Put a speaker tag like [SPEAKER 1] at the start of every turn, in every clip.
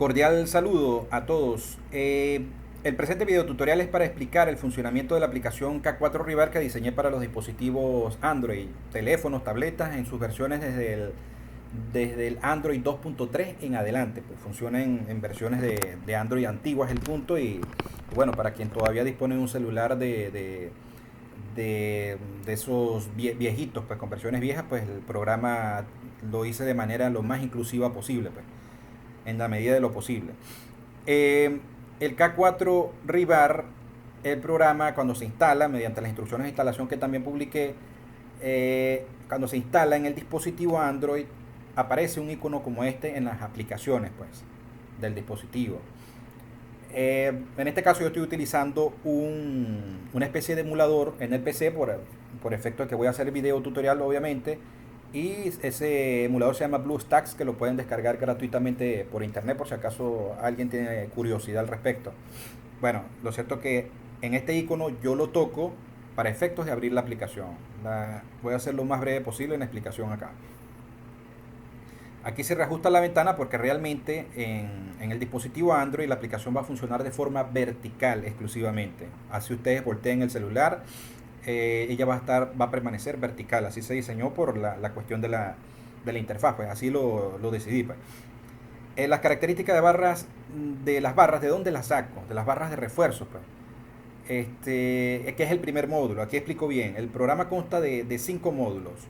[SPEAKER 1] Cordial saludo a todos. El presente video tutorial es para explicar el funcionamiento de la aplicación K4 Rivar que diseñé para los dispositivos Android, teléfonos, tabletas, en sus versiones desde el Android 2.3 en adelante. Pues funciona en versiones de Android antiguas el punto y bueno, para quien todavía dispone de un celular de esos viejitos, pues con versiones viejas, pues el programa lo hice de manera lo más inclusiva posible, pues en la medida de lo posible. El K4 Rivar, el programa cuando se instala, mediante las instrucciones de instalación que también publiqué, cuando se instala en el dispositivo Android, aparece un icono como este en las aplicaciones pues, del dispositivo. En este caso yo estoy utilizando una especie de emulador en el PC por efecto de que voy a hacer video tutorial obviamente, y ese emulador se llama BlueStacks, que lo pueden descargar gratuitamente por internet por si acaso alguien tiene curiosidad al respecto. Bueno, lo cierto es que en este icono yo lo toco para efectos de abrir la aplicación. Voy a hacer lo más breve posible en la explicación acá. Aquí se reajusta la ventana porque realmente en el dispositivo Android la aplicación va a funcionar de forma vertical exclusivamente. Así ustedes volteen el celular, ella va a permanecer vertical. Así se diseñó por la cuestión de la interfaz, pues así lo decidí. Pues. Las características de las barras, ¿de dónde las saco? De las barras de refuerzo. Pues. Que es el primer módulo. Aquí explico bien. El programa consta de 5 módulos.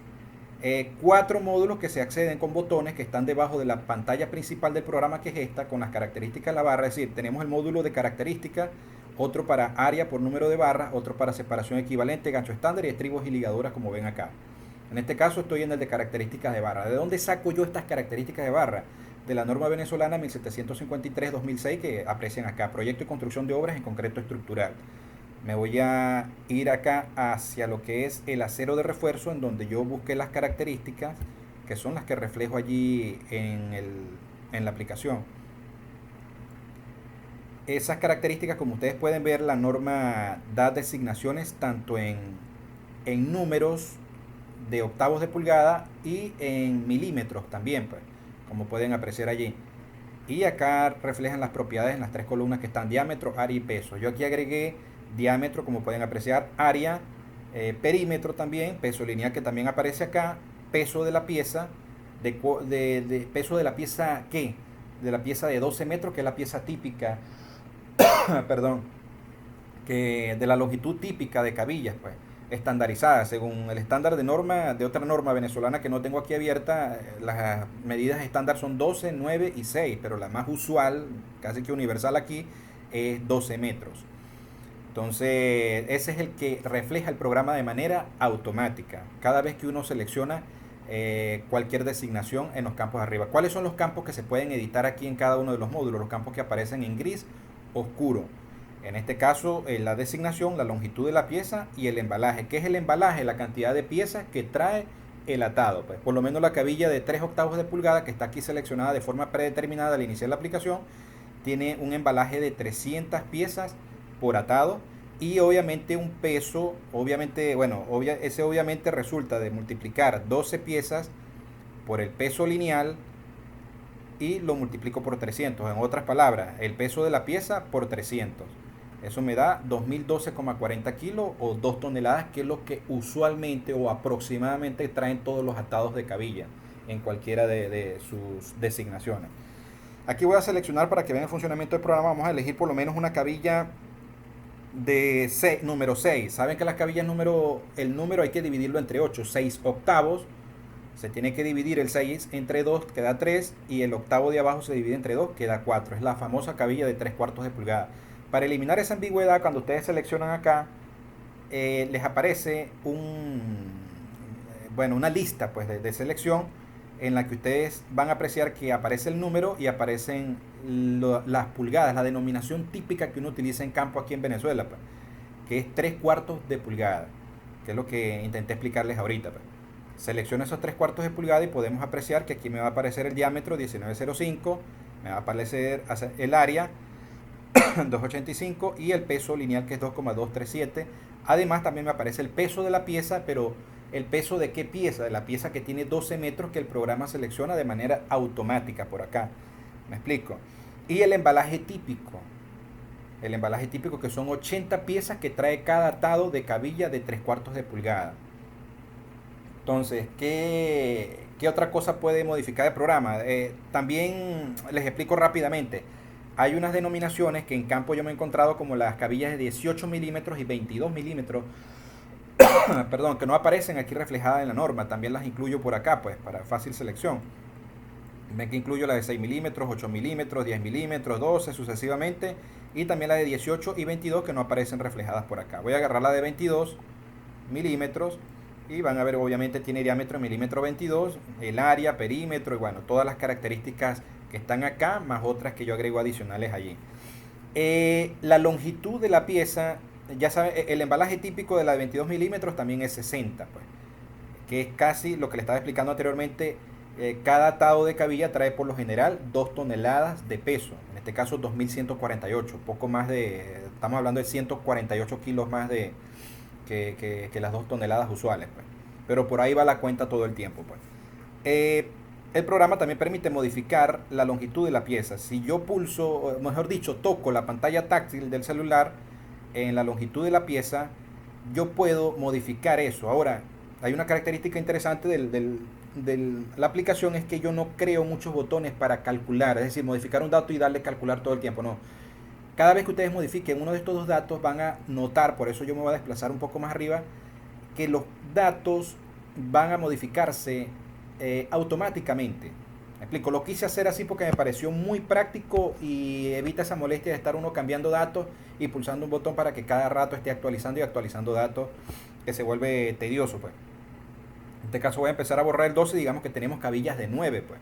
[SPEAKER 1] 4 módulos que se acceden con botones que están debajo de la pantalla principal del programa, que es esta, con las características de la barra. Es decir, tenemos el módulo de características, otro para área por número de barras, otro para separación equivalente, gancho estándar y estribos y ligaduras, como ven acá. En este caso estoy en el de características de barra. ¿De dónde saco yo estas características de barra? De la norma venezolana 1753-2006, que aprecian acá, proyecto y construcción de obras en concreto estructural. Me voy a ir acá hacia lo que es el acero de refuerzo, en donde yo busqué las características que son las que reflejo allí en la aplicación. Esas características, como ustedes pueden ver, la norma da designaciones tanto en números de octavos de pulgada y en milímetros también, pues, como pueden apreciar allí. Y acá reflejan las propiedades en las 3 columnas que están: diámetro, área y peso. Yo aquí agregué diámetro, como pueden apreciar, área, perímetro también, peso lineal que también aparece acá, peso de la pieza, peso de la pieza ¿qué? De la pieza de 12 metros, que es la pieza típica, perdón, que de la longitud típica de cabillas, pues, estandarizada según el estándar de otra norma venezolana que no tengo aquí abierta. Las medidas estándar son 12, 9 y 6, pero la más usual, casi que universal aquí, es 12 metros. Entonces, ese es el que refleja el programa de manera automática cada vez que uno selecciona cualquier designación en los campos de arriba. ¿Cuáles son los campos que se pueden editar aquí en cada uno de los módulos? Los campos que aparecen en gris oscuro. En este caso, la designación, la longitud de la pieza y el embalaje. ¿Qué es el embalaje? La cantidad de piezas que trae el atado. Pues, por lo menos la cabilla de 3 octavos de pulgada, que está aquí seleccionada de forma predeterminada al iniciar la aplicación, tiene un embalaje de 300 piezas por atado, y obviamente un peso, ese obviamente resulta de multiplicar 12 piezas por el peso lineal y lo multiplico por 300. En otras palabras, el peso de la pieza por 300. Eso me da 2012,40 kilos o 2 toneladas, que es lo que usualmente o aproximadamente traen todos los atados de cabilla en cualquiera de sus designaciones. Aquí voy a seleccionar para que vean el funcionamiento del programa. Vamos a elegir por lo menos una cabilla número 6. Saben que las cabillas el número hay que dividirlo entre 8, 6 octavos. Se tiene que dividir el 6 entre 2, queda 3, y el octavo de abajo se divide entre 2, queda 4. Es la famosa cabilla de 3 cuartos de pulgada. Para eliminar esa ambigüedad, cuando ustedes seleccionan acá, les aparece una lista pues, de selección, en la que ustedes van a apreciar que aparece el número y aparecen las pulgadas, la denominación típica que uno utiliza en campo aquí en Venezuela, pues, que es 3 cuartos de pulgada, que es lo que intenté explicarles ahorita. Pues. Selecciono esos 3 cuartos de pulgada y podemos apreciar que aquí me va a aparecer el diámetro 19,05, me va a aparecer el área 2,85 y el peso lineal, que es 2,237. Además también me aparece el peso de la pieza, pero ¿el peso de qué pieza? De la pieza que tiene 12 metros, que el programa selecciona de manera automática por acá. ¿Me explico? Y el embalaje típico. El embalaje típico, que son 80 piezas que trae cada atado de cabilla de 3/4 de pulgada. Entonces, ¿qué otra cosa puede modificar el programa? También les explico rápidamente. Hay unas denominaciones que en campo yo me he encontrado como las cabillas de 18 milímetros y 22 milímetros, perdón, que no aparecen aquí reflejadas en la norma. También las incluyo por acá, pues, para fácil selección. Ven que incluyo la de 6 milímetros, 8 milímetros, 10 milímetros, 12 sucesivamente. Y también la de 18 y 22 que no aparecen reflejadas por acá. Voy a agarrar la de 22 milímetros y van a ver, obviamente tiene diámetro en milímetro 22, el área, perímetro y bueno, todas las características que están acá, más otras que yo agrego adicionales allí. La longitud de la pieza, ya saben, el embalaje típico de la de 22 milímetros también es 60, pues, que es casi lo que le estaba explicando anteriormente. Cada atado de cabilla trae por lo general 2 toneladas de peso, en este caso 2148, poco más de, estamos hablando de 148 kilos más que las 2 toneladas usuales, pues. Pero por ahí va la cuenta todo el tiempo, pues. El programa también permite modificar la longitud de la pieza. Si yo pulso, o mejor dicho, toco la pantalla táctil del celular en la longitud de la pieza, yo puedo modificar eso. Ahora, hay una característica interesante de la aplicación, es que yo no creo muchos botones para calcular, es decir, modificar un dato y darle calcular todo el tiempo, no. Cada vez que ustedes modifiquen uno de estos dos datos van a notar, por eso yo me voy a desplazar un poco más arriba, que los datos van a modificarse automáticamente. Me explico, lo quise hacer así porque me pareció muy práctico y evita esa molestia de estar uno cambiando datos y pulsando un botón para que cada rato esté actualizando y actualizando datos, que se vuelve tedioso, pues. En este caso voy a empezar a borrar el 12, digamos que tenemos cabillas de 9, pues.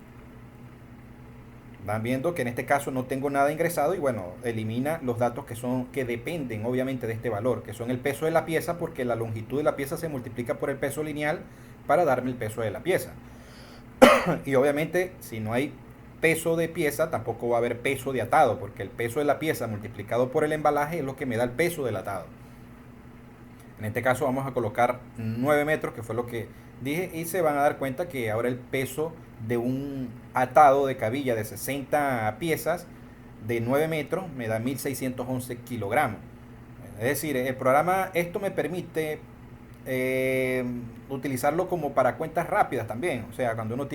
[SPEAKER 1] Van viendo que en este caso no tengo nada ingresado y bueno, elimina los datos que dependen obviamente de este valor, que son el peso de la pieza, porque la longitud de la pieza se multiplica por el peso lineal para darme el peso de la pieza. Y obviamente si no hay peso de pieza, tampoco va a haber peso de atado, porque el peso de la pieza multiplicado por el embalaje es lo que me da el peso del atado. En este caso vamos a colocar 9 metros, que fue lo que dije, y se van a dar cuenta que ahora el peso de un atado de cabilla de 60 piezas de 9 metros me da 1611 kilogramos. Es decir, el programa, esto me permite utilizarlo como para cuentas rápidas también. O sea, cuando uno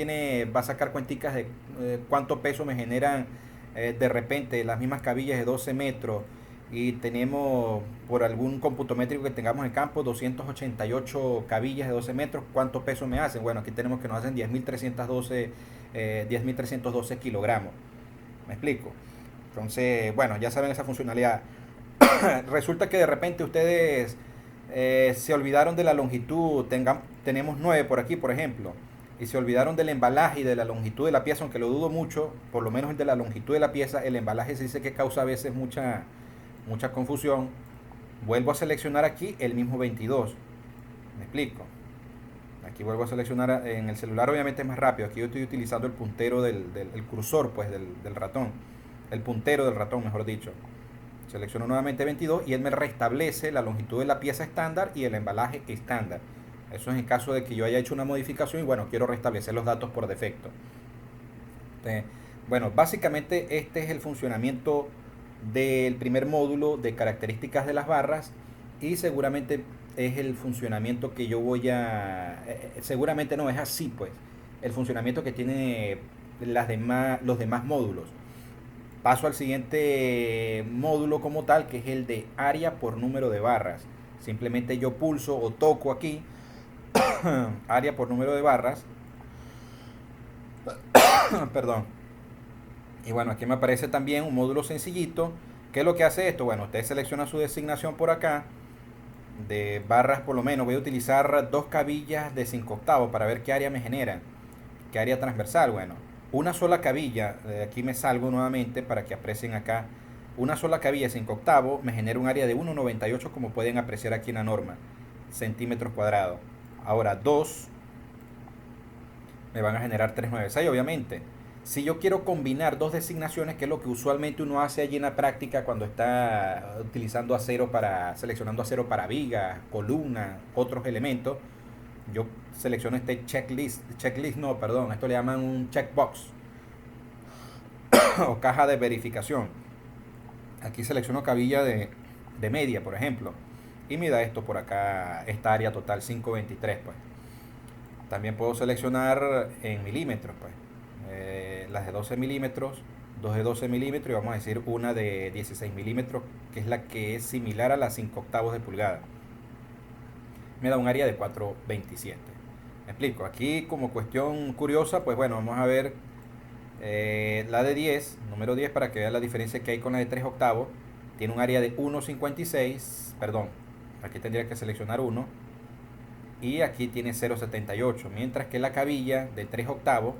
[SPEAKER 1] va a sacar cuenticas de cuánto peso me generan de repente las mismas cabillas de 12 metros y tenemos por algún cómputo métrico que tengamos en campo 288 cabillas de 12 metros, ¿cuánto peso me hacen? Bueno, aquí tenemos que nos hacen 10.312 kilogramos. ¿Me explico? Entonces, bueno, ya saben esa funcionalidad. Resulta que de repente ustedes se olvidaron de la longitud, tenemos 9 por aquí, por ejemplo, y se olvidaron del embalaje y de la longitud de la pieza, aunque lo dudo mucho, por lo menos el de la longitud de la pieza, el embalaje se dice que causa a veces mucha confusión. Vuelvo a seleccionar aquí el mismo 22. ¿Me explico? Aquí vuelvo a seleccionar en el celular, obviamente es más rápido. Aquí yo estoy utilizando el puntero del cursor, pues del ratón. El puntero del ratón, mejor dicho. Selecciono nuevamente 22 y él me restablece la longitud de la pieza estándar y el embalaje estándar. Eso es en caso de que yo haya hecho una modificación y bueno, quiero restablecer los datos por defecto. Bueno, básicamente este es el funcionamiento del primer módulo de características de las barras y seguramente es el funcionamiento que yo voy a... seguramente no, es así pues, el funcionamiento que tiene los demás módulos. Paso al siguiente módulo como tal, que es el de área por número de barras. Simplemente yo pulso o toco aquí, área por número de barras. Perdón. Y bueno, aquí me aparece también un módulo sencillito. ¿Qué es lo que hace esto? Bueno, usted selecciona su designación por acá, de barras por lo menos. Voy a utilizar 2 cabillas de 5 octavos para ver qué área me genera. ¿Qué área transversal? Bueno, una sola cabilla, aquí me salgo nuevamente para que aprecien acá, una sola cabilla 5 octavos me genera un área de 1,98 como pueden apreciar aquí en la norma, centímetros cuadrados. Ahora 2 me van a generar 396 obviamente. Si yo quiero combinar dos designaciones, que es lo que usualmente uno hace allí en la práctica cuando está utilizando acero seleccionando acero para vigas, columnas, otros elementos, yo selecciono este checklist no, perdón, esto le llaman un checkbox. o caja de verificación. Aquí selecciono cabilla de media, por ejemplo, y me da esto por acá, esta área total 523, pues. También puedo seleccionar en milímetros, pues. Las de 12 milímetros, dos de 12 milímetros y vamos a decir una de 16 milímetros, que es la que es similar a las 5 octavos de pulgada. Me da un área de 427. Me explico. Aquí como cuestión curiosa, pues bueno, vamos a ver la de 10, número 10, para que vean la diferencia que hay con la de 3 octavos. Tiene un área de 1,56, perdón, aquí tendría que seleccionar 1. Y aquí tiene 0,78, mientras que la cabilla de 3 octavos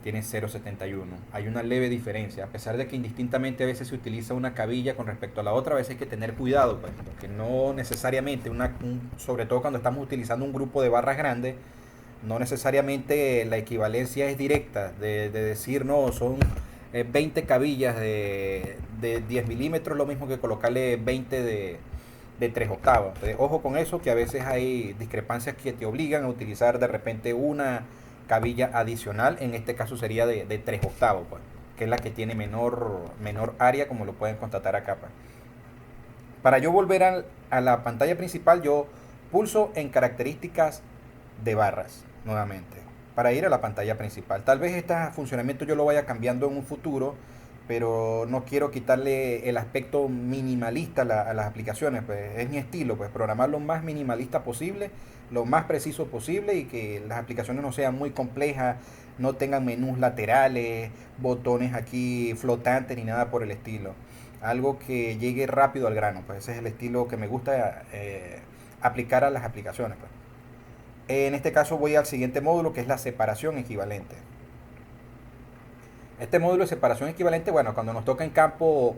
[SPEAKER 1] tiene 0,71. Hay una leve diferencia, a pesar de que indistintamente a veces se utiliza una cabilla con respecto a la otra, a veces hay que tener cuidado, pues, porque no necesariamente, sobre todo cuando estamos utilizando un grupo de barras grandes, no necesariamente la equivalencia es directa, de decir, no, son 20 cabillas de 10 milímetros, lo mismo que colocarle 20 de 3 octavos. Entonces, ojo con eso, que a veces hay discrepancias que te obligan a utilizar de repente una cabilla adicional, en este caso sería de 3 octavos, pues, que es la que tiene menor área, como lo pueden constatar acá, pues. Para yo volver a la pantalla principal, yo pulso en características de barras nuevamente para ir a la pantalla principal. Tal vez este funcionamiento yo lo vaya cambiando en un futuro, pero no quiero quitarle el aspecto minimalista a las aplicaciones, pues es mi estilo, pues programar lo más minimalista posible, lo más preciso posible y que las aplicaciones no sean muy complejas, no tengan menús laterales, botones aquí flotantes ni nada por el estilo. Algo que llegue rápido al grano, pues ese es el estilo que me gusta aplicar a las aplicaciones, pues. En este caso voy al siguiente módulo, que es la separación equivalente. Este módulo de separación equivalente, bueno, cuando nos toca en campo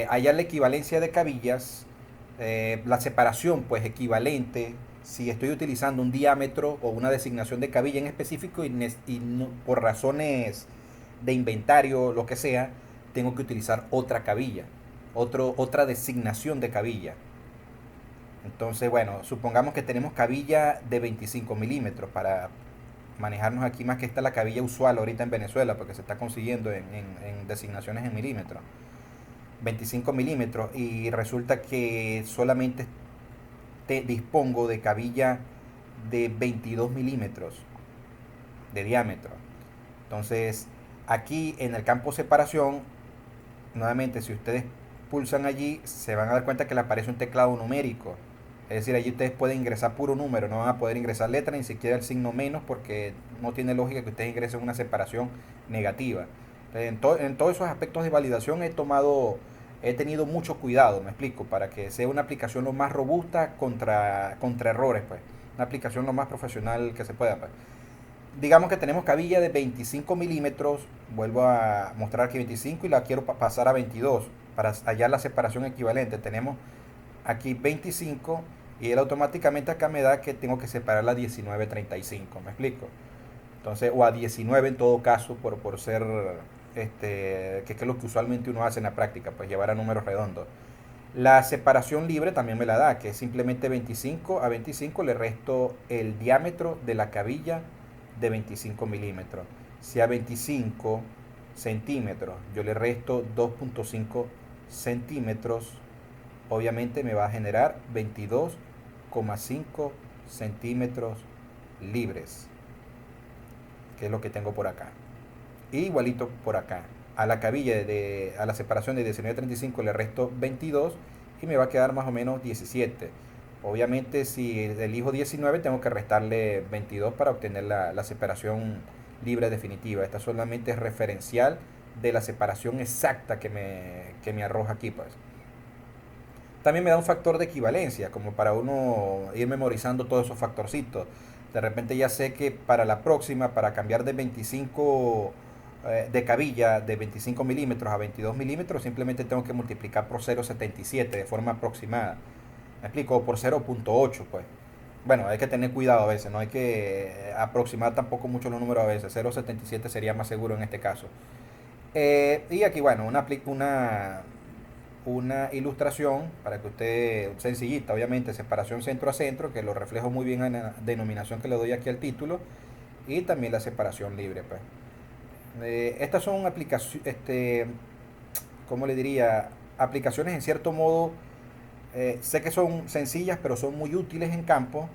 [SPEAKER 1] hallar la equivalencia de cabillas, la separación pues equivalente, si estoy utilizando un diámetro o una designación de cabilla en específico y no, por razones de inventario, lo que sea, tengo que utilizar otra cabilla, otra designación de cabilla. Entonces, bueno, supongamos que tenemos cabilla de 25 milímetros para manejarnos aquí, más que esta la cabilla usual ahorita en Venezuela, porque se está consiguiendo en designaciones en milímetros. 25 milímetros y resulta que solamente te dispongo de cabilla de 22 milímetros de diámetro. Entonces, aquí en el campo separación, nuevamente, si ustedes pulsan allí, se van a dar cuenta que le aparece un teclado numérico. Es decir, allí ustedes pueden ingresar puro número, no van a poder ingresar letra ni siquiera el signo menos, porque no tiene lógica que ustedes ingresen una separación negativa. Entonces, en todos esos aspectos de validación he tenido mucho cuidado, me explico, para que sea una aplicación lo más robusta contra errores, pues. Una aplicación lo más profesional que se pueda, pues. Digamos que tenemos cabilla de 25 milímetros, vuelvo a mostrar aquí 25 y la quiero pasar a 22 para hallar la separación equivalente. Tenemos aquí 25 y él automáticamente acá me da que tengo que separarla a 19,35, ¿me explico? Entonces, o a 19 en todo caso, por ser, que es lo que usualmente uno hace en la práctica, pues llevar a números redondos. La separación libre también me la da, que es simplemente 25 a 25 le resto el diámetro de la cabilla de 25 milímetros. Si a 25 centímetros yo le resto 2,5 centímetros, obviamente me va a generar 22,5 centímetros libres, que es lo que tengo por acá. Y igualito por acá. A la cabilla, a la separación de 19,35 le resto 22 y me va a quedar más o menos 17. Obviamente si elijo 19 tengo que restarle 22 para obtener la separación libre definitiva. Esta solamente es referencial de la separación exacta que me arroja aquí, pues. También me da un factor de equivalencia, como para uno ir memorizando todos esos factorcitos. De repente ya sé que para la próxima, para cambiar de 25 de cabilla de 25 milímetros a 22 milímetros, simplemente tengo que multiplicar por 0,77 de forma aproximada. ¿Me explico? O por 0,8, pues. Bueno, hay que tener cuidado a veces, no hay que aproximar tampoco mucho los números a veces. 0,77 sería más seguro en este caso. Y aquí, bueno, una ilustración para que usted, sencillita, obviamente, separación centro a centro, que lo reflejo muy bien en la denominación que le doy aquí al título, y también la separación libre, pues. Estas son aplicaciones, ¿cómo le diría? Aplicaciones en cierto modo, sé que son sencillas, pero son muy útiles en campo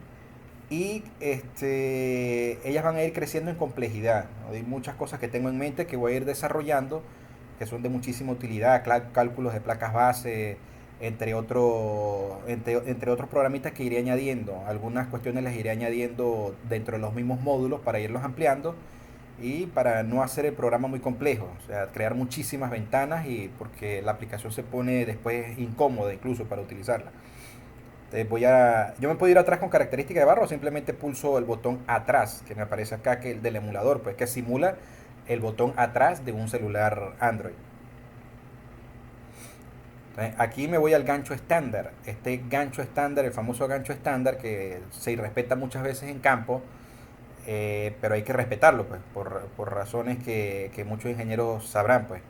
[SPEAKER 1] y ellas van a ir creciendo en complejidad, ¿no? Hay muchas cosas que tengo en mente que voy a ir desarrollando, que son de muchísima utilidad, cálculos de placas base, entre otros programitas que iré añadiendo. Algunas cuestiones las iré añadiendo dentro de los mismos módulos para irlos ampliando y para no hacer el programa muy complejo, o sea, crear muchísimas ventanas y porque la aplicación se pone después incómoda incluso para utilizarla. Yo me puedo ir atrás con característica de barra o simplemente pulso el botón atrás, que me aparece acá, que el del emulador, pues que simula el botón atrás de un celular Android. Entonces, aquí me voy al gancho estándar. Este gancho estándar, el famoso gancho estándar que se respeta muchas veces en campo, pero hay que respetarlo, pues, por razones que muchos ingenieros sabrán, pues.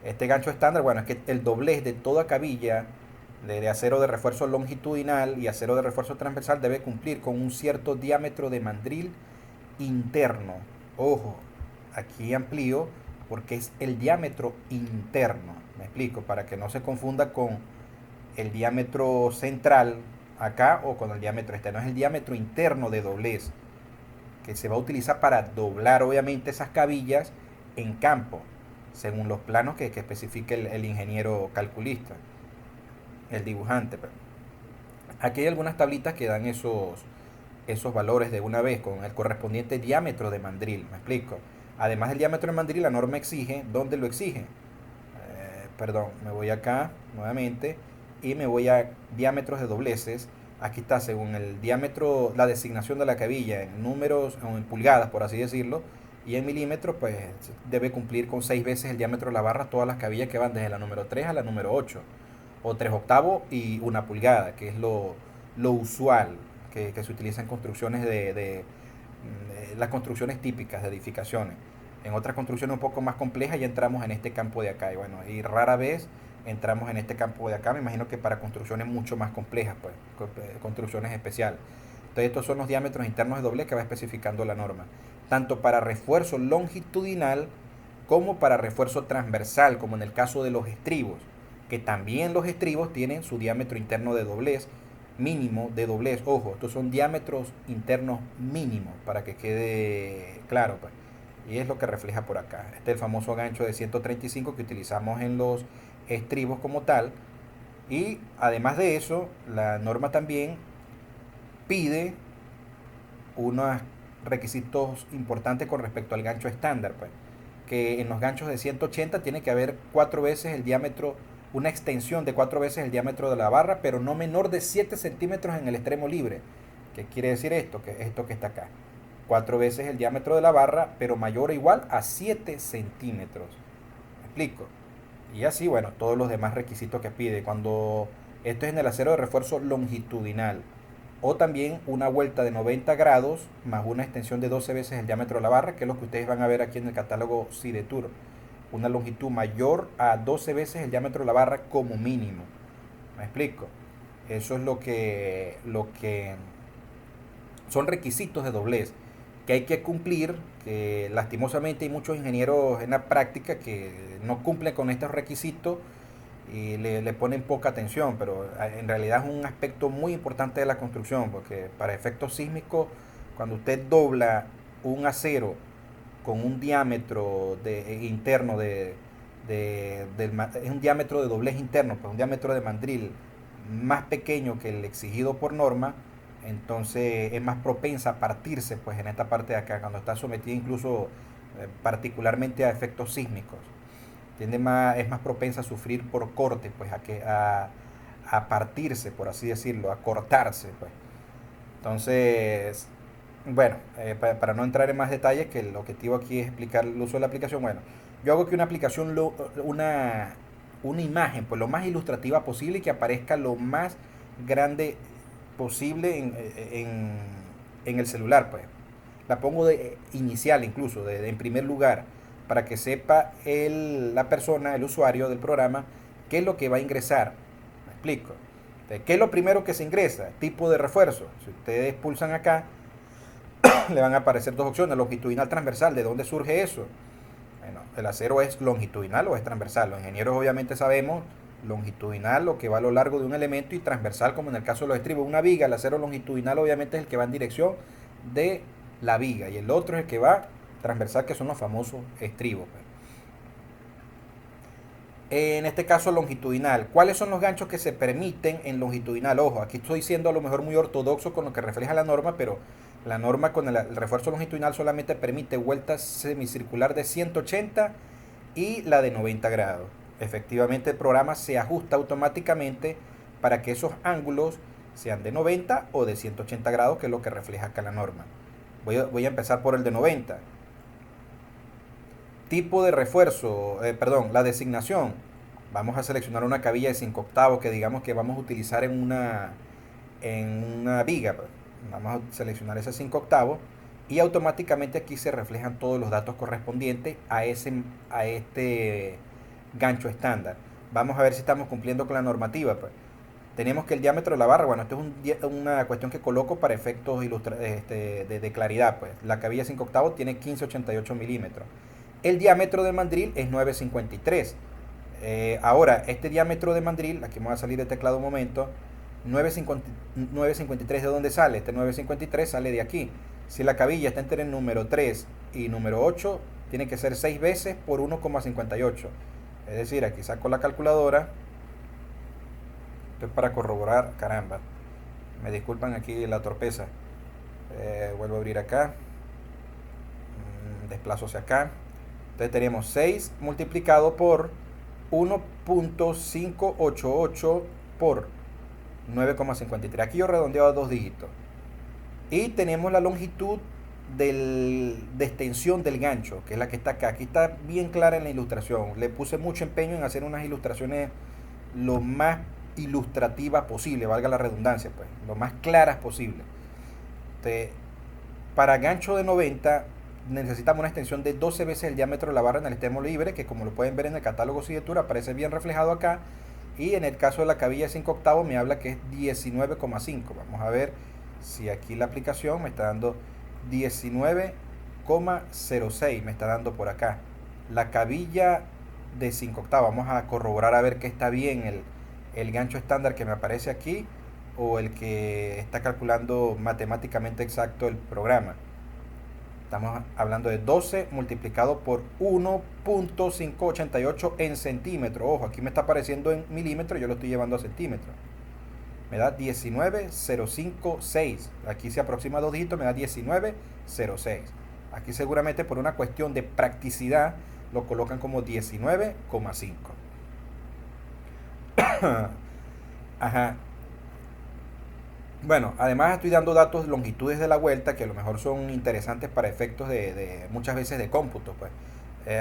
[SPEAKER 1] Este gancho estándar, bueno, es que el doblez de toda cabilla de acero de refuerzo longitudinal y acero de refuerzo transversal debe cumplir con un cierto diámetro de mandril interno. Ojo, aquí amplío porque es el diámetro interno. Me explico, para que no se confunda con el diámetro central acá o con el diámetro externo. Es el diámetro interno de doblez que se va a utilizar para doblar obviamente esas cabillas en campo, según los planos que especifique el ingeniero calculista, el dibujante. Aquí hay algunas tablitas que dan esos valores de una vez con el correspondiente diámetro de mandril, me explico. Además del diámetro de mandril, la norma exige, ¿dónde lo exige? Perdón, me voy acá nuevamente y me voy a diámetros de dobleces. Aquí está, según el diámetro, la designación de la cabilla en números o en pulgadas, por así decirlo, y en milímetros, pues debe cumplir con 6 veces el diámetro de la barra todas las cabillas que van desde la número 3 a la número 8 o 3 octavos y una pulgada, que es lo usual que se utiliza en construcciones de las construcciones típicas de edificaciones. En otras construcciones un poco más complejas ya entramos en este campo de acá y bueno, y rara vez entramos en este campo de acá, me imagino que para construcciones mucho más complejas, pues, construcciones especiales. Entonces estos son los diámetros internos de doblez que va especificando la norma, tanto para refuerzo longitudinal como para refuerzo transversal, como en el caso de los estribos, que también los estribos tienen su diámetro interno de doblez, mínimo de doblez. Ojo, estos son diámetros internos mínimos para que quede claro, pues. Y es lo que refleja por acá. Este es el famoso gancho de 135 que utilizamos en los estribos como tal. Y además de eso, la norma también pide unos requisitos importantes con respecto al gancho estándar, pues, que en los ganchos de 180 tiene que haber 4 veces el diámetro, una extensión de 4 veces el diámetro de la barra, pero no menor de 7 centímetros en el extremo libre. ¿Qué quiere decir esto? Que esto que está acá. 4 veces el diámetro de la barra, pero mayor o igual a 7 centímetros. ¿Me explico? Y así, bueno, todos los demás requisitos que pide. Cuando esto es en el acero de refuerzo longitudinal. O también una vuelta de 90 grados más una extensión de 12 veces el diámetro de la barra, que es lo que ustedes van a ver aquí en el catálogo CIDETUR. Una longitud mayor a 12 veces el diámetro de la barra como mínimo. ¿Me explico? Eso es lo que son requisitos de doblez que hay que cumplir, que lastimosamente hay muchos ingenieros en la práctica que no cumplen con estos requisitos y le ponen poca atención, pero en realidad es un aspecto muy importante de la construcción, porque para efectos sísmicos, cuando usted dobla un acero con un diámetro interno es un diámetro de doblez interno, pues un diámetro de mandril más pequeño que el exigido por norma, entonces es más propensa a partirse pues en esta parte de acá, cuando está sometida incluso particularmente a efectos sísmicos. Es más propensa a sufrir por corte, pues a partirse, por así decirlo, a cortarse, pues. Entonces, bueno, para no entrar en más detalles, que el objetivo aquí es explicar el uso de la aplicación, bueno, yo hago que una aplicación, una imagen, pues lo más ilustrativa posible y que aparezca lo más grande posible en el celular, pues. La pongo de inicial incluso, en primer lugar, para que sepa la persona, el usuario del programa, qué es lo que va a ingresar. Me explico. ¿Qué es lo primero que se ingresa? Tipo de refuerzo. Si ustedes pulsan acá, le van a aparecer dos opciones, longitudinal transversal. ¿De dónde surge eso? el acero es longitudinal o es transversal. Los ingenieros obviamente sabemos longitudinal, lo que va a lo largo de un elemento, y transversal, como en el caso de los estribos. Una viga, el acero longitudinal obviamente es el que va en dirección de la viga, y el otro es el que va transversal, que son los famosos estribos. En este caso longitudinal, ¿cuáles son los ganchos que se permiten en longitudinal? Ojo, aquí estoy siendo a lo mejor muy ortodoxo con lo que refleja la norma, pero la norma con el refuerzo longitudinal solamente permite vueltas semicircular de 180 y la de 90 grados. Efectivamente el programa se ajusta automáticamente para que esos ángulos sean de 90 o de 180 grados, que es lo que refleja acá la norma. Voy a empezar por el de 90. Tipo de refuerzo, la designación. Vamos a seleccionar una cabilla de 5 octavos que digamos que vamos a utilizar en una viga. Vamos a seleccionar ese 5 octavos y automáticamente aquí se reflejan todos los datos correspondientes a este gancho estándar. Vamos a ver si estamos cumpliendo con la normativa. Tenemos que el diámetro de la barra, bueno, esto es una cuestión que coloco para efectos de claridad. La cabilla 5 octavos tiene 1588 milímetros. El diámetro de mandril es 953. Ahora, este diámetro de mandril, aquí me va a salir el teclado un momento, 953, ¿de dónde sale? Este 953 sale de aquí. Si la cabilla está entre el número 3 y número 8, tiene que ser 6 veces por 1,58. Es decir, aquí saco la calculadora. Esto es para corroborar, caramba. Me disculpan aquí la torpeza. Vuelvo a abrir acá. Desplazo hacia acá. Entonces tenemos 6 multiplicado por 1.588 por 9,53. Aquí yo redondeo a 2 dígitos. Y tenemos la longitud de extensión del gancho, que es la que está acá. Aquí está bien clara en la ilustración. Le puse mucho empeño en hacer unas ilustraciones lo más ilustrativas posible, valga la redundancia, pues, lo más claras posible. Entonces, para gancho de 90 necesitamos una extensión de 12 veces el diámetro de la barra en el extremo libre, que como lo pueden ver en el catálogo Sidetur aparece bien reflejado acá, y en el caso de la cabilla 5 octavos me habla que es 19,5. Vamos a ver si aquí la aplicación me está dando 19,06, me está dando por acá. La cabilla de 5 octavos, vamos a corroborar a ver que está bien el gancho estándar que me aparece aquí, o el que está calculando matemáticamente exacto el programa. Estamos hablando de 12 multiplicado por 1.588 en centímetros. Ojo, aquí me está apareciendo en milímetros, yo lo estoy llevando a centímetros. Me da 19,056. Aquí se aproxima 2 dígitos, me da 19,06. Aquí seguramente por una cuestión de practicidad lo colocan como 19,5. Ajá. Bueno, además estoy dando datos de longitudes de la vuelta que a lo mejor son interesantes para efectos de muchas veces de cómputo, pues.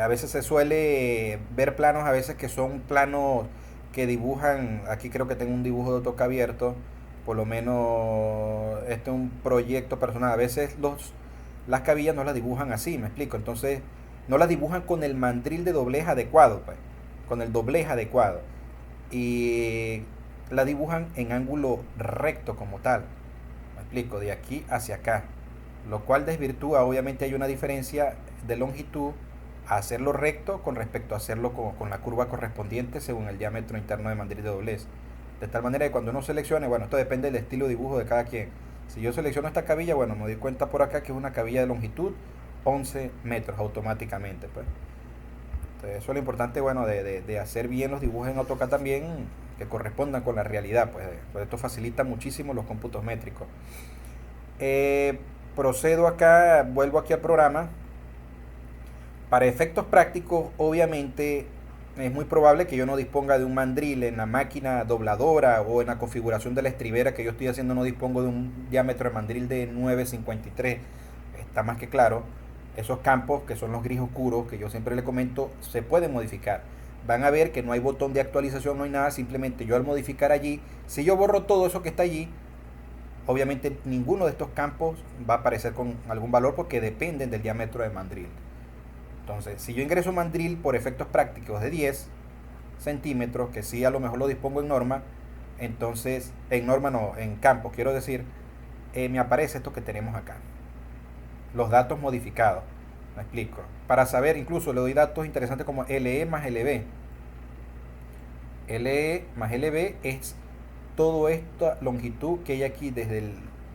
[SPEAKER 1] A veces se suele ver planos, a veces que son planos que dibujan, aquí creo que tengo un dibujo de AutoCAD abierto, por lo menos este es un proyecto personal. A veces las cabillas no las dibujan así, me explico. Entonces no las dibujan con el mandril de doblez adecuado, pues, con el doblez adecuado. Y la dibujan en ángulo recto como tal, me explico, de aquí hacia acá, lo cual desvirtúa. Obviamente hay una diferencia de longitud a hacerlo recto con respecto a hacerlo con la curva correspondiente según el diámetro interno de mandril de doblez, de tal manera que cuando uno seleccione, bueno, esto depende del estilo de dibujo de cada quien. Si yo selecciono esta cabilla, bueno, me doy cuenta por acá que es una cabilla de longitud 11 metros automáticamente, pues. Entonces, eso es lo importante, bueno, de hacer bien los dibujos en AutoCAD también, que correspondan con la realidad, pues esto facilita muchísimo los cómputos métricos. Procedo acá, vuelvo aquí al programa. Para efectos prácticos, obviamente, es muy probable que yo no disponga de un mandril en la máquina dobladora, o en la configuración de la estribera que yo estoy haciendo no dispongo de un diámetro de mandril de 9,53. Está más que claro. Esos campos, que son los gris oscuros, que yo siempre le comento, se pueden modificar. Van a ver que no hay botón de actualización, no hay nada. Simplemente yo al modificar allí, si yo borro todo eso que está allí, obviamente ninguno de estos campos va a aparecer con algún valor, porque dependen del diámetro de mandril. Entonces, si yo ingreso mandril por efectos prácticos de 10 centímetros, que sí a lo mejor lo dispongo en norma, entonces, en norma no, en campo, quiero decir, me aparece esto que tenemos acá, los datos modificados. Me explico. Para saber, incluso le doy datos interesantes como LE más LB. LE más LB es toda esta longitud que hay aquí desde el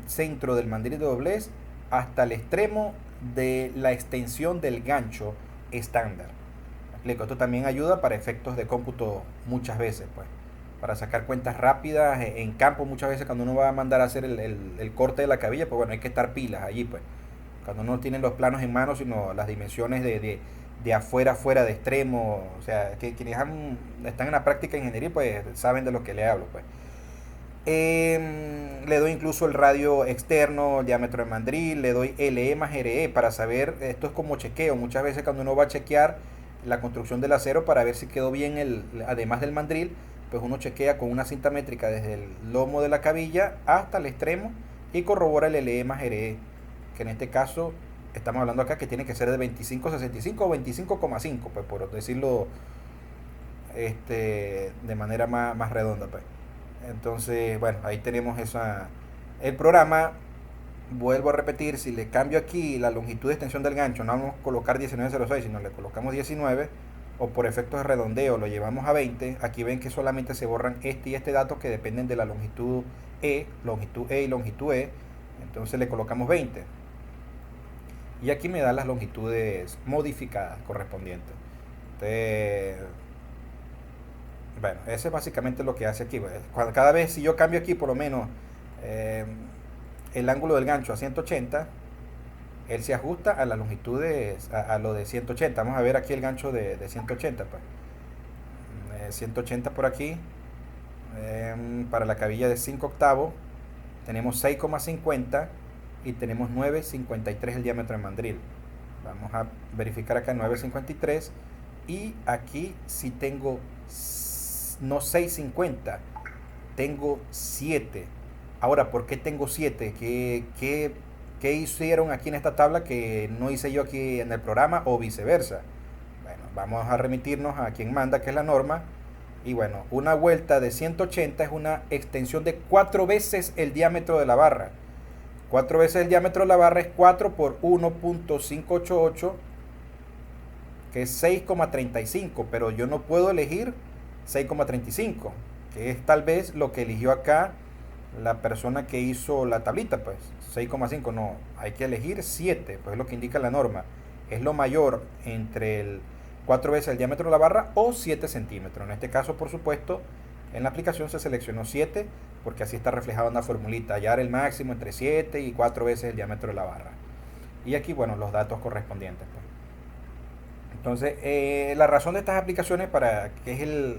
[SPEAKER 1] centro del mandril de doblez hasta el extremo de la extensión del gancho estándar. Me explico. Esto también ayuda para efectos de cómputo muchas veces, pues. Para sacar cuentas rápidas en campo muchas veces cuando uno va a mandar a hacer el corte de la cabilla, pues bueno, hay que estar pilas allí, pues. Cuando uno no tiene los planos en mano, sino las dimensiones de afuera, fuera, de extremo. O sea, que quienes están en la práctica de ingeniería, pues saben de lo que le hablo, pues. Le doy incluso el radio externo, el diámetro de mandril, le doy LE más RE para saber, esto es como chequeo, muchas veces cuando uno va a chequear la construcción del acero para ver si quedó bien además del mandril, pues uno chequea con una cinta métrica desde el lomo de la cabilla hasta el extremo y corrobora el LE más RE, que en este caso estamos hablando acá que tiene que ser de 25,65 o 25,5, pues por decirlo de manera más redonda, pues. Entonces, bueno, ahí tenemos el programa. Vuelvo a repetir, si le cambio aquí la longitud de extensión del gancho, no vamos a colocar 19,06, sino le colocamos 19, o por efectos de redondeo lo llevamos a 20, aquí ven que solamente se borran este y este dato que dependen de la longitud E y longitud E, entonces le colocamos 20. Y aquí me da las longitudes modificadas correspondientes. Entonces, bueno, eso es básicamente lo que hace aquí. Cada vez si yo cambio aquí por lo menos eh, el ángulo del gancho a 180, él se ajusta a las longitudes, a lo de 180. Vamos a ver aquí el gancho de 180. Pues. 180 por aquí. Para la cabilla de 5 octavos tenemos 6,50 y tenemos 9,53 el diámetro de mandril. Vamos a verificar acá 9,53 y aquí si tengo no 6,50, tengo 7. Ahora, ¿por qué tengo 7? ¿Qué hicieron aquí en esta tabla que no hice yo aquí en el programa o viceversa? Bueno, vamos a remitirnos a quien manda, que es la norma. Y bueno, una vuelta de 180 es una extensión de 4 veces el diámetro de la barra. 4 veces el diámetro de la barra es 4 por 1.588, que es 6,35, pero yo no puedo elegir 6,35, que es tal vez lo que eligió acá la persona que hizo la tablita, pues 6,5, no, hay que elegir 7, pues es lo que indica la norma, es lo mayor entre el 4 veces el diámetro de la barra o 7 centímetros. En este caso, por supuesto, en la aplicación se seleccionó 7 porque así está reflejado en la formulita, hallar el máximo entre 7 y 4 veces el diámetro de la barra. Y aquí, bueno, los datos correspondientes, pues. Entonces, la razón de estas aplicaciones, para que es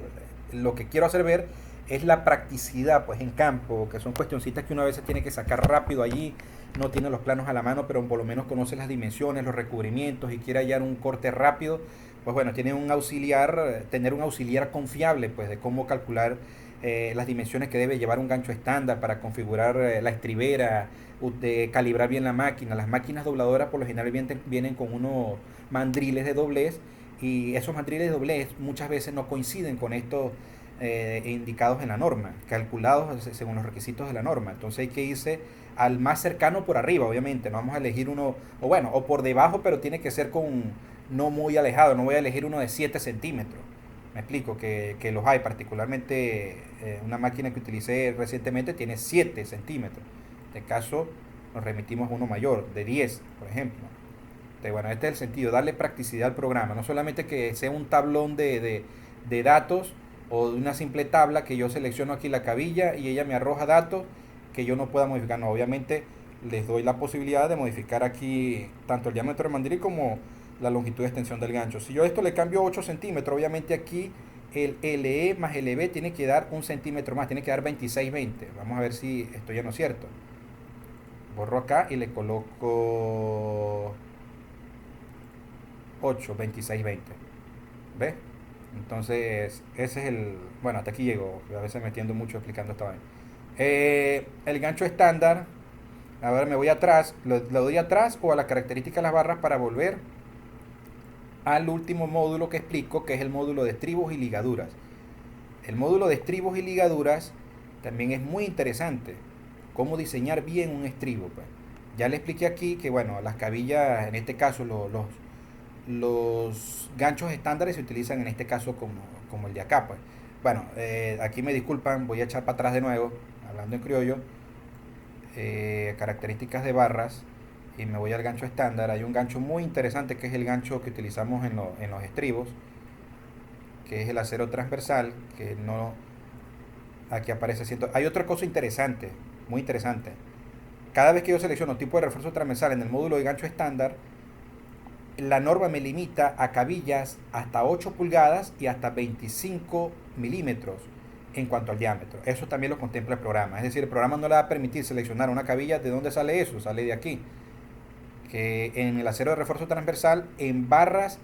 [SPEAKER 1] lo que quiero hacer ver, es la practicidad, pues en campo, que son cuestioncitas que uno a veces tiene que sacar rápido allí, no tiene los planos a la mano, pero por lo menos conoce las dimensiones, los recubrimientos y quiere hallar un corte rápido. Pues bueno, tiene un auxiliar, tener un auxiliar confiable, pues de cómo calcular las dimensiones que debe llevar un gancho estándar para configurar la estribera, de calibrar bien la máquina. Las máquinas dobladoras por lo general vienen con unos mandriles de doblez y esos mandriles de doblez muchas veces no coinciden con estos indicados en la norma, calculados según los requisitos de la norma. Entonces hay que irse al más cercano por arriba, obviamente. No vamos a elegir uno, o bueno, o por debajo, pero tiene que ser con no muy alejado. No voy a elegir uno de 7 centímetros. Me explico, que los hay, particularmente una máquina que utilicé recientemente tiene 7 centímetros. En este caso nos remitimos a uno mayor, de 10, por ejemplo. Entonces, bueno, este es el sentido, darle practicidad al programa. No solamente que sea un tablón de datos o de una simple tabla que yo selecciono aquí la cabilla y ella me arroja datos que yo no pueda modificar. No, obviamente les doy la posibilidad de modificar aquí tanto el diámetro del mandril como la longitud de extensión del gancho. Si yo esto le cambio 8 centímetros, obviamente aquí el LE más LB tiene que dar 1 centímetro más, tiene que dar 26,20. Vamos a ver si esto ya no es cierto. Borro acá y le coloco 8, 26,20. ¿Ves? Entonces, ese es bueno, hasta aquí llego. A veces me tiendo mucho explicando esta vaina. El gancho estándar. A ver, me voy atrás. Lo doy atrás o a las características de las barras para volver al último módulo que explico, que es el módulo de estribos y ligaduras. El módulo de estribos y ligaduras también es muy interesante. Cómo diseñar bien un estribo, pues. Ya le expliqué aquí que, bueno, las cabillas, en este caso los ganchos estándares se utilizan en este caso como el de acá, pues. Bueno, aquí me disculpan, voy a echar para atrás de nuevo, hablando en criollo. Características de barras, y me voy al gancho estándar. Hay un gancho muy interesante que es el gancho que utilizamos en los estribos, que es el acero transversal, que no, aquí aparece siendo. Hay otra cosa interesante, muy interesante. Cada vez que yo selecciono tipo de refuerzo transversal en el módulo de gancho estándar, la norma me limita a cabillas hasta 8 pulgadas y hasta 25 milímetros en cuanto al diámetro. Eso también lo contempla el programa. Es decir, el programa no le va a permitir seleccionar una cabilla. ¿De dónde sale eso? Sale de aquí. Que en el acero de refuerzo transversal, en barras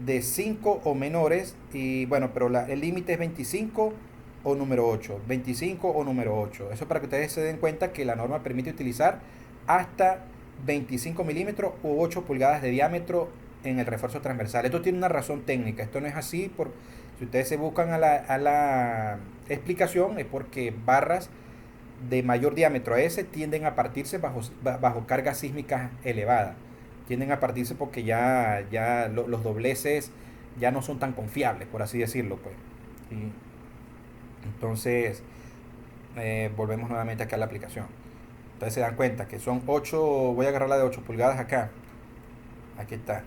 [SPEAKER 1] de 5 o menores, y bueno, pero el límite es 25 o número 8. 25 o número 8. Eso para que ustedes se den cuenta que la norma permite utilizar hasta 25 milímetros u 8 pulgadas de diámetro en el refuerzo transversal. Esto tiene una razón técnica. Esto no es así si ustedes se buscan a la explicación, es porque barras de mayor diámetro a ese tienden a partirse bajo cargas sísmicas elevadas. Tienden a partirse porque ya los dobleces ya no son tan confiables, por así decirlo, pues. ¿Sí? Entonces, volvemos nuevamente acá a la aplicación. Entonces se dan cuenta que son 8, voy a agarrar la de 8 pulgadas acá. Aquí está.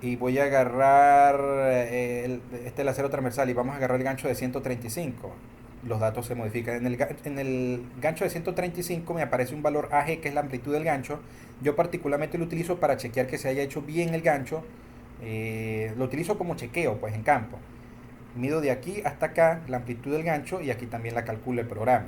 [SPEAKER 1] Y voy a agarrar el acero transversal y vamos a agarrar el gancho de 135. Los datos se modifican. En el gancho de 135 me aparece un valor AG, que es la amplitud del gancho. Yo particularmente lo utilizo para chequear que se haya hecho bien el gancho. Lo utilizo como chequeo, pues, en campo. Mido de aquí hasta acá la amplitud del gancho y aquí también la calcula el programa.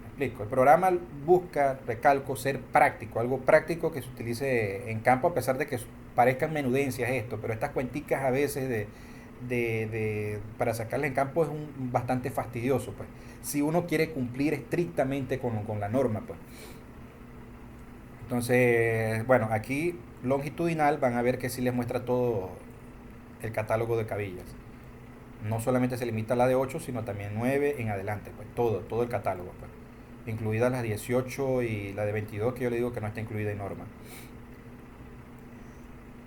[SPEAKER 1] ¿Me explico? El programa busca, recalco, ser práctico, algo práctico que se utilice en campo, a pesar de que parezcan menudencias esto, pero estas cuenticas a veces para sacarla en campo es bastante fastidioso, pues, si uno quiere cumplir estrictamente con la norma, pues. Entonces, bueno, aquí longitudinal van a ver que sí les muestra todo el catálogo de cabillas. No solamente se limita a la de 8, sino también 9 en adelante, pues todo el catálogo, pues, incluidas las 18 y la de 22, que yo le digo que no está incluida en norma,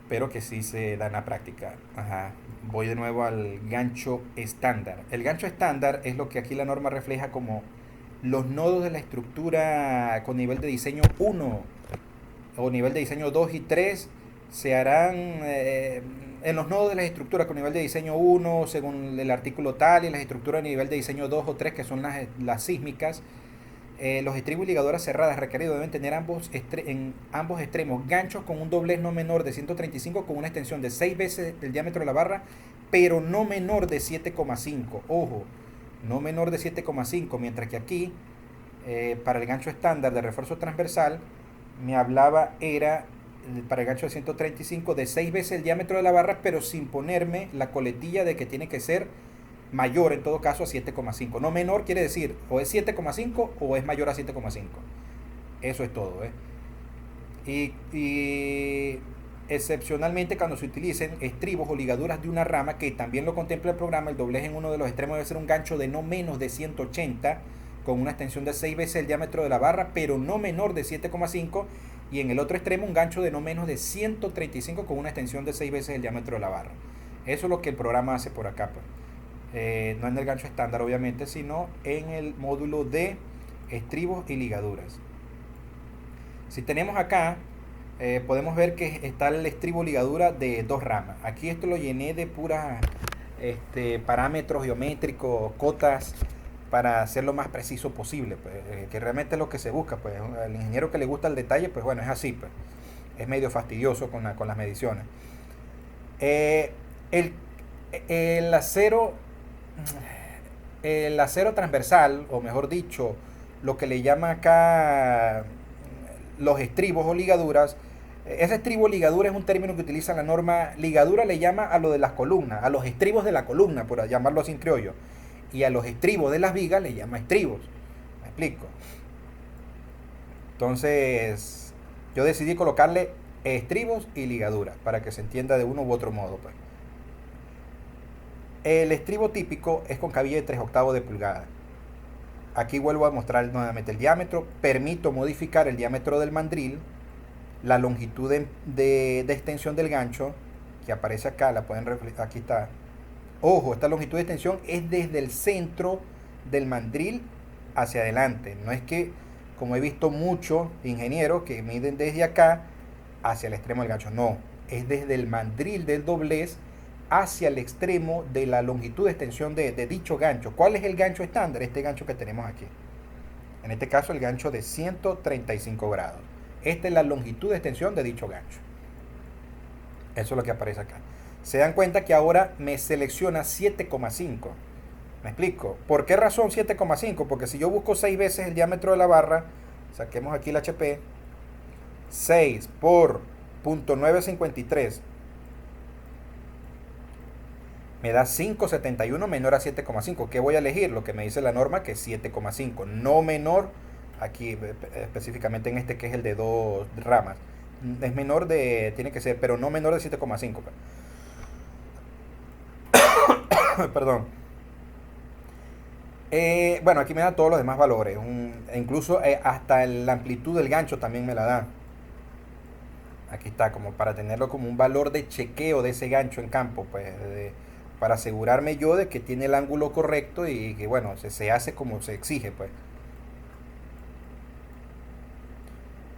[SPEAKER 1] pero que sí se da en la práctica. Ajá. Voy de nuevo al gancho estándar. El gancho estándar es lo que aquí la norma refleja como los nodos de la estructura con nivel de diseño 1 o nivel de diseño 2 y 3 se harán en los nodos de las estructuras con nivel de diseño 1 según el artículo tal, y las estructuras de nivel de diseño 2 o 3, que son las sísmicas. Los estribos y ligaduras cerradas requeridos deben tener en ambos extremos ganchos con un doblez no menor de 135 con una extensión de 6 veces el diámetro de la barra, pero no menor de 7,5. Ojo, no menor de 7,5, mientras que aquí, para el gancho estándar de refuerzo transversal, me hablaba, era para el gancho de 135 de 6 veces el diámetro de la barra, pero sin ponerme la coletilla de que tiene que ser mayor en todo caso a 7,5. No menor quiere decir o es 7,5 o es mayor a 7,5. Eso es todo. Y excepcionalmente cuando se utilicen estribos o ligaduras de una rama, que también lo contempla el programa, el doblez en uno de los extremos debe ser un gancho de no menos de 180 con una extensión de 6 veces el diámetro de la barra, pero no menor de 7,5, y en el otro extremo un gancho de no menos de 135 con una extensión de 6 veces el diámetro de la barra. Eso es lo que el programa hace por acá, pues. No en el gancho estándar obviamente, sino en el módulo de estribos y ligaduras. Si tenemos acá, podemos ver que está el estribo ligadura de 2 ramas. Aquí esto lo llené de puras parámetros geométricos, cotas, para hacer lo más preciso posible, pues, que realmente es lo que se busca, pues. El ingeniero que le gusta el detalle, pues bueno, es así, pues. Es medio fastidioso con las mediciones. El, el acero el acero transversal, o mejor dicho, lo que le llama acá los estribos o ligaduras. Ese estribo o ligadura es un término que utiliza la norma. Ligadura le llama a lo de las columnas, a los estribos de la columna, por llamarlo así en criollo, y a los estribos de las vigas le llama estribos. ¿Me explico? Entonces yo decidí colocarle estribos y ligaduras para que se entienda de uno u otro modo, pues. El estribo típico es con cabilla de 3/8 de pulgada. Aquí vuelvo a mostrar nuevamente el diámetro. Permito modificar el diámetro del mandril, la longitud de extensión del gancho, que aparece acá, la pueden reflejar, aquí está. Ojo, esta longitud de extensión es desde el centro del mandril hacia adelante. No es que, como he visto muchos ingenieros que miden desde acá hacia el extremo del gancho. No, es desde el mandril del doblez hacia el extremo de la longitud de extensión de dicho gancho. ¿Cuál es el gancho estándar? Este gancho que tenemos aquí. En este caso el gancho de 135 grados. Esta es la longitud de extensión de dicho gancho. Eso es lo que aparece acá. Se dan cuenta que ahora me selecciona 7,5. ¿Me explico? ¿Por qué razón 7,5? Porque si yo busco 6 veces el diámetro de la barra, saquemos aquí el HP, 6 por .953 me da 5,71 menor a 7,5. ¿Qué voy a elegir? Lo que me dice la norma, que es 7,5, no menor, aquí específicamente en este que es el de 2 ramas. Es menor de, tiene que ser, pero no menor de 7,5. Perdón. Bueno, aquí me da todos los demás valores. Incluso hasta la amplitud del gancho también me la da. Aquí está, como para tenerlo como un valor de chequeo de ese gancho en campo, pues, para asegurarme yo de que tiene el ángulo correcto y que, bueno, se hace como se exige, pues.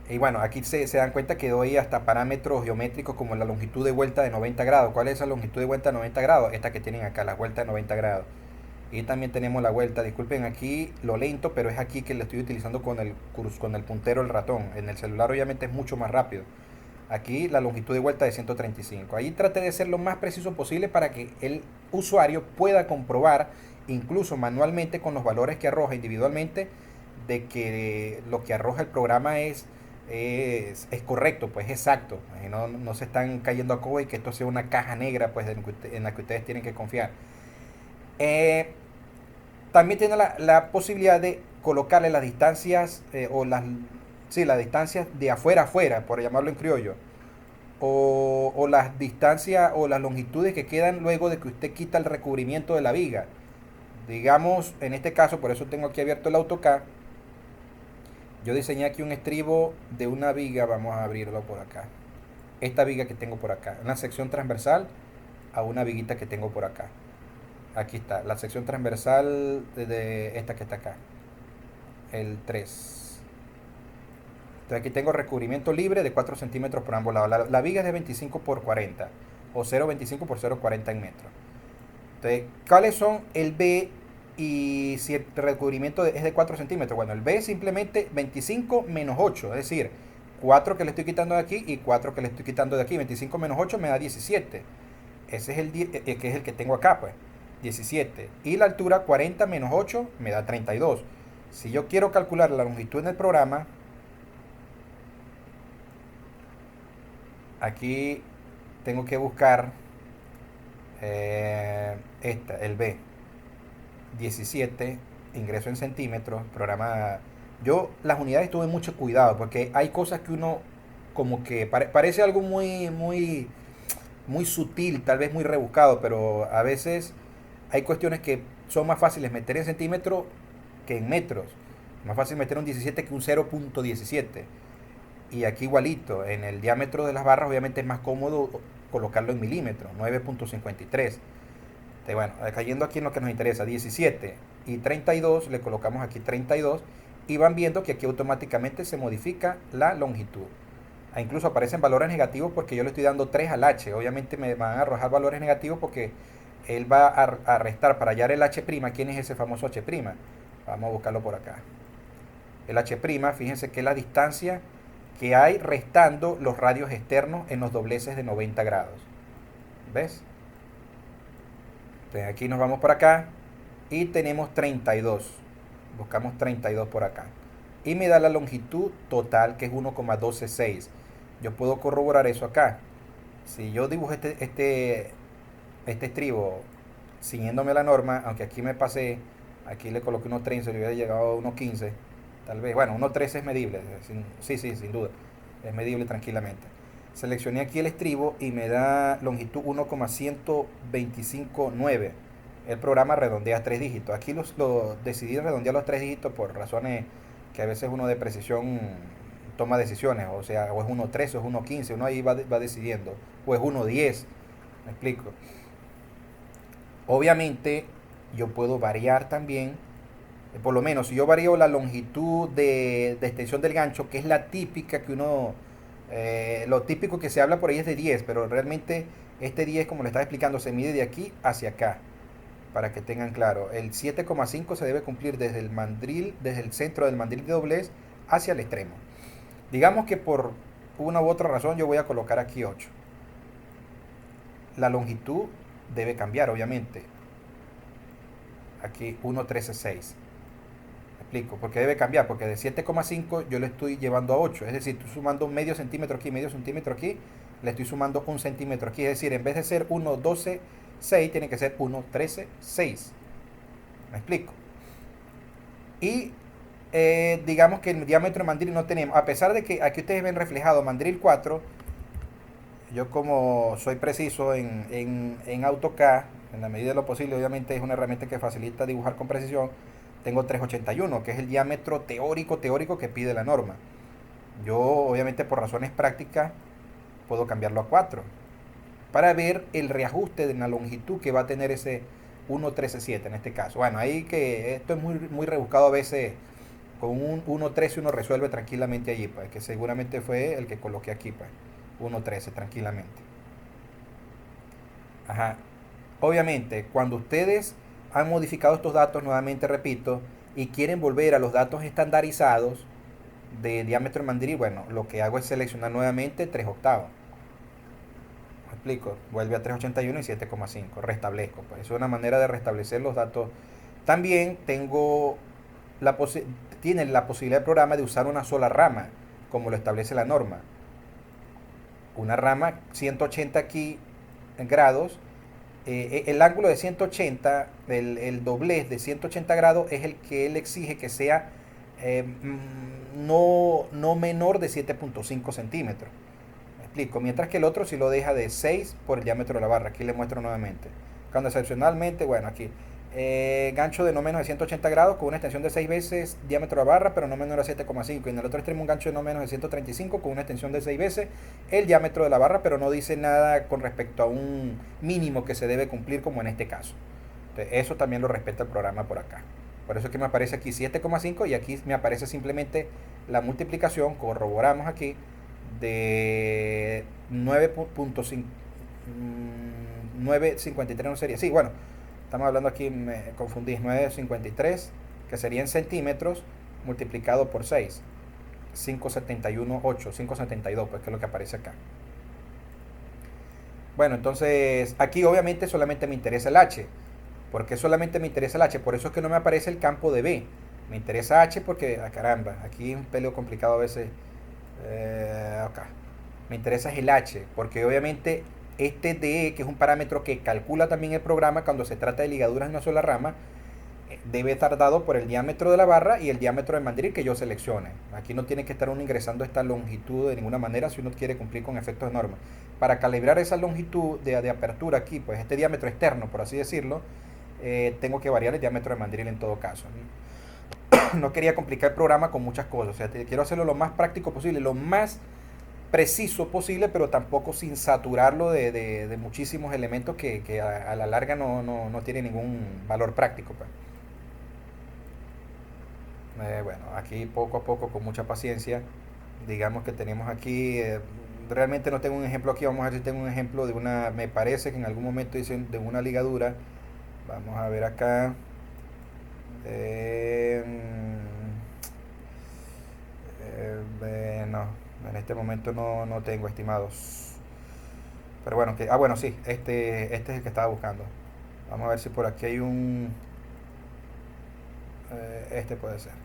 [SPEAKER 1] Y bueno, aquí se dan cuenta que doy hasta parámetros geométricos como la longitud de vuelta de 90 grados. ¿Cuál es esa longitud de vuelta de 90 grados? Esta que tienen acá, la vuelta de 90 grados. Y también tenemos la vuelta, disculpen aquí lo lento, pero es aquí que lo estoy utilizando con el puntero del ratón. En el celular obviamente es mucho más rápido. Aquí la longitud de vuelta de 135. Ahí traté de ser lo más preciso posible para que el usuario pueda comprobar, incluso manualmente con los valores que arroja individualmente, de que lo que arroja el programa es correcto, pues exacto. No se están cayendo a coba y que esto sea una caja negra pues, en la que ustedes tienen que confiar. Eh, También tiene la posibilidad de colocarle las distancias sí, las distancias de afuera a afuera, por llamarlo en criollo, o las distancias o las longitudes que quedan luego de que usted quita el recubrimiento de la viga. Digamos, en este caso, por eso tengo aquí abierto el AutoCAD, yo diseñé aquí un estribo de una viga, vamos a abrirlo por acá. Esta viga que tengo por acá, una sección transversal a una viguita que tengo por acá. Aquí está, la sección transversal de esta que está acá, el 3. Entonces aquí tengo recubrimiento libre de 4 centímetros por ambos lados. La viga es de 25 por 40 o 0,25 por 0,40 en metros. Entonces, ¿cuáles son el B y si el recubrimiento es de 4 centímetros? Bueno, el B es simplemente 25 menos 8, es decir, 4 que le estoy quitando de aquí y 4 que le estoy quitando de aquí. 25 menos 8 me da 17. Ese es que es el que tengo acá, pues. 17. Y la altura 40 menos 8 me da 32. Si yo quiero calcular la longitud en el programa, aquí tengo que buscar el B. 17, ingreso en centímetros, programa. Yo las unidades tuve mucho cuidado porque hay cosas que uno como que parece algo muy sutil, tal vez muy rebuscado, pero a veces hay cuestiones que son más fáciles meter en centímetros que en metros. Más fácil meter un 17 que un 0,17. Y aquí igualito, en el diámetro de las barras obviamente es más cómodo colocarlo en milímetros, 9,53. Bueno, cayendo aquí en lo que nos interesa, 17 y 32, le colocamos aquí 32 y van viendo que aquí automáticamente se modifica la longitud. Incluso aparecen valores negativos porque yo le estoy dando 3 al H. Obviamente me van a arrojar valores negativos porque él va a restar para hallar el H'. ¿Quién es ese famoso H'? Vamos a buscarlo por acá. El H', fíjense que es la distancia que hay restando los radios externos en los dobleces de 90 grados. ¿Ves? Entonces aquí nos vamos por acá y tenemos 32. Buscamos 32 por acá. Y me da la longitud total que es 1,126. Yo puedo corroborar eso acá. Si yo dibujo este estribo siguiéndome la norma, aunque aquí me pasé, aquí le coloqué 1,13, le hubiera llegado a 1,15, tal vez, bueno, 1,13 es medible, sí, sin duda, es medible tranquilamente. Seleccioné aquí el estribo y me da longitud 1,1259. El programa redondea 3 dígitos. Aquí decidí redondear los 3 dígitos por razones que a veces uno de precisión toma decisiones, o sea, o es 1,13 o es 1,15, uno ahí va decidiendo, o es 1,10. ¿Me explico? Obviamente yo puedo variar también, por lo menos si yo varío la longitud de extensión del gancho, que es la típica que uno, lo típico que se habla por ahí es de 10, pero realmente este 10, como le estaba explicando, se mide de aquí hacia acá, para que tengan claro. El 7,5 se debe cumplir desde el mandril, desde el centro del mandril de doblez hacia el extremo. Digamos que por una u otra razón yo voy a colocar aquí 8. La longitud debe cambiar, obviamente. Aquí 1,13,6. ¿Me explico? Porque debe cambiar, porque de 7,5 yo le estoy llevando a 8. Es decir, estoy sumando medio centímetro aquí, medio centímetro aquí, le estoy sumando un centímetro aquí. Es decir, en vez de ser 1,12,6, tiene que ser 1,13,6. ¿Me explico? Y digamos que el diámetro de mandril no tenemos, a pesar de que aquí ustedes ven reflejado mandril 4, yo como soy preciso en AutoCAD, en la medida de lo posible, obviamente es una herramienta que facilita dibujar con precisión, tengo 381, que es el diámetro teórico que pide la norma. Yo obviamente por razones prácticas puedo cambiarlo a 4 para ver el reajuste de la longitud que va a tener ese 1,13,7 en este caso. Bueno, ahí que esto es muy rebuscado a veces. Con un 1.13 uno resuelve tranquilamente allí, pues, que seguramente fue el que coloqué aquí, pues, 1.13 tranquilamente. Ajá. Obviamente, cuando ustedes han modificado estos datos, nuevamente repito, y quieren volver a los datos estandarizados de diámetro de mandril, bueno, lo que hago es seleccionar nuevamente 3 octavos. ¿Me explico? Vuelve a 381 y 7,5. Restablezco, pues. Es una manera de restablecer los datos. También tengo la tiene la posibilidad del programa de usar una sola rama, como lo establece la norma. Una rama 180 aquí en grados. El ángulo de 180, el doblez de 180 grados es el que él exige que sea no menor de 7,5 centímetros. Me explico. Mientras que el otro sí lo deja de 6 por el diámetro de la barra. Aquí le muestro nuevamente. Cuando excepcionalmente, bueno, aquí gancho de no menos de 180 grados con una extensión de 6 veces diámetro de la barra, pero no menor a 7,5. Y en el otro extremo un gancho de no menos de 135 con una extensión de 6 veces el diámetro de la barra, pero no dice nada con respecto a un mínimo que se debe cumplir como en este caso. Entonces, eso también lo respeta el programa por acá. Por eso es que me aparece aquí 7,5 y aquí me aparece simplemente la multiplicación, corroboramos aquí, de 9.5, 9,53 no sería. Sí, bueno, estamos hablando aquí, me confundí, 9,53, que sería en centímetros, multiplicado por 6. 5,71,8, 5,72, pues que es lo que aparece acá. Bueno, entonces aquí obviamente solamente me interesa el H. ¿Por qué solamente me interesa el H? Por eso es que no me aparece el campo de B. Me interesa H porque, caramba, aquí es un peleo complicado a veces. Acá. Me interesa es el H, porque obviamente este DE, que es un parámetro que calcula también el programa cuando se trata de ligaduras en una sola rama, debe estar dado por el diámetro de la barra y el diámetro del mandril que yo seleccione. Aquí no tiene que estar uno ingresando esta longitud de ninguna manera si uno quiere cumplir con efectos de norma. Para calibrar esa longitud de apertura aquí, pues este diámetro externo, por así decirlo, tengo que variar el diámetro del mandril en todo caso. No quería complicar el programa con muchas cosas, o sea, quiero hacerlo lo más práctico posible, lo más preciso posible, pero tampoco sin saturarlo de muchísimos elementos que a la larga no tiene ningún valor práctico, pues. Bueno, aquí poco a poco, con mucha paciencia, digamos que tenemos aquí, realmente no tengo un ejemplo aquí, vamos a ver si tengo un ejemplo de una, me parece que en algún momento hice de una ligadura, vamos a ver acá, eh, no, en este momento no tengo estimados, pero bueno, bueno, sí, este es el que estaba buscando, vamos a ver si por aquí hay un, este puede ser.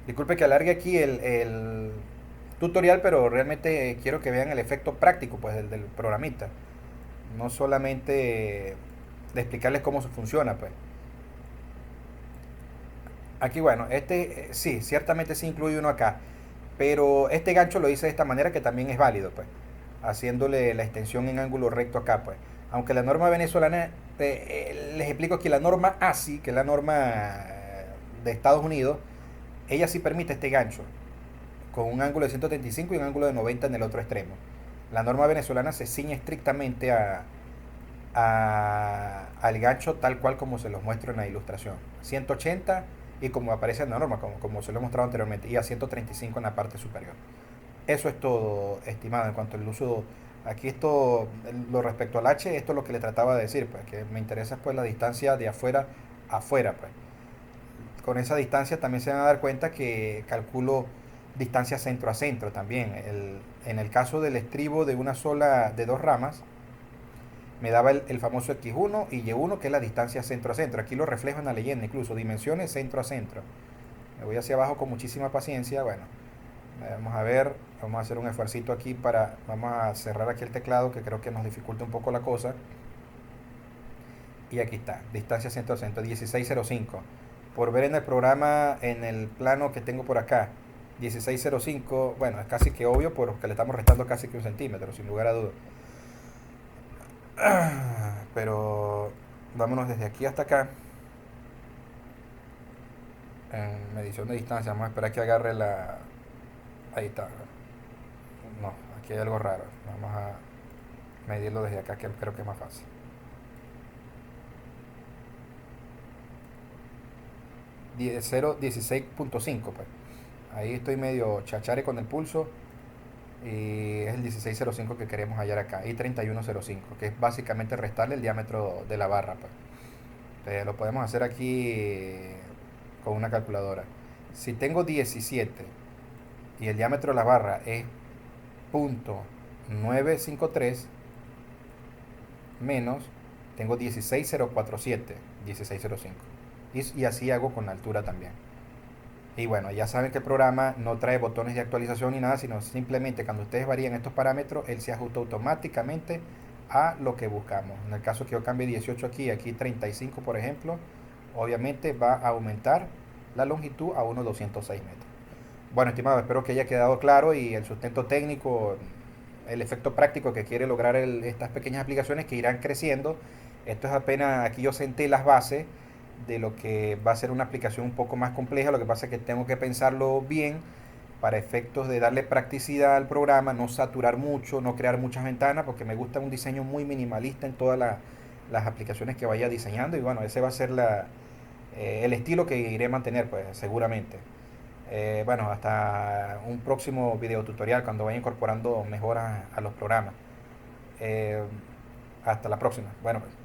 [SPEAKER 1] Disculpe que alargue aquí el tutorial, pero realmente quiero que vean el efecto práctico pues del programita. No solamente de explicarles cómo se funciona, pues. Aquí, bueno, sí, ciertamente sí incluye uno acá. Pero este gancho lo hice de esta manera que también es válido, pues. Haciéndole la extensión en ángulo recto acá, pues. Aunque la norma venezolana, les explico que la norma ASI, que es la norma de Estados Unidos, ella sí permite este gancho, con un ángulo de 135 y un ángulo de 90 en el otro extremo. La norma venezolana se ciñe estrictamente al gancho tal cual como se los muestro en la ilustración. 180 y como aparece en la norma, como se lo he mostrado anteriormente, y a 135 en la parte superior. Eso es todo, estimado, en cuanto al uso. Aquí esto, lo respecto al H, esto es lo que le trataba de decir, pues que me interesa pues la distancia de afuera a afuera, pues. Con esa distancia también se van a dar cuenta que calculo distancia centro a centro también. En el caso del estribo de una sola, de dos ramas, me daba el famoso X1 y Y1, que es la distancia centro a centro. Aquí lo reflejo en la leyenda, incluso dimensiones centro a centro. Me voy hacia abajo con muchísima paciencia. Bueno, vamos a ver, vamos a hacer un esfuercito aquí vamos a cerrar aquí el teclado que creo que nos dificulta un poco la cosa. Y aquí está, distancia centro a centro, 1605. Por ver en el programa, en el plano que tengo por acá, 1605, bueno, es casi que obvio porque le estamos restando casi que un centímetro, sin lugar a dudas. Pero vámonos desde aquí hasta acá. En medición de distancia, vamos a esperar que agarre la... Ahí está. No, aquí hay algo raro. Vamos a medirlo desde acá, que creo que es más fácil. 16.5, pues. Ahí estoy medio chachare con el pulso. Y es el 1605 que queremos hallar acá. Y 3105, que es básicamente restarle el diámetro de la barra, pues. Lo podemos hacer aquí con una calculadora. Si tengo 17 y el diámetro de la barra es .953 menos, tengo 16047, 1605. Y así hago con la altura también. Y bueno, ya saben que el programa no trae botones de actualización ni nada, sino simplemente cuando ustedes varían estos parámetros, él se ajusta automáticamente a lo que buscamos. En el caso que yo cambie 18 aquí, aquí 35 por ejemplo, obviamente va a aumentar la longitud a unos 206 metros. Bueno, estimado, espero que haya quedado claro y el sustento técnico, el efecto práctico que quiere lograr estas pequeñas aplicaciones que irán creciendo. Esto es apenas, aquí yo senté las bases de lo que va a ser una aplicación un poco más compleja. Lo que pasa es que tengo que pensarlo bien para efectos de darle practicidad al programa, no saturar mucho, no crear muchas ventanas, porque me gusta un diseño muy minimalista en todas las aplicaciones que vaya diseñando. Y bueno, ese va a ser el estilo que iré a mantener, pues seguramente. Bueno, hasta un próximo video tutorial cuando vaya incorporando mejoras a los programas. Eh, Hasta la próxima. Bueno, pues.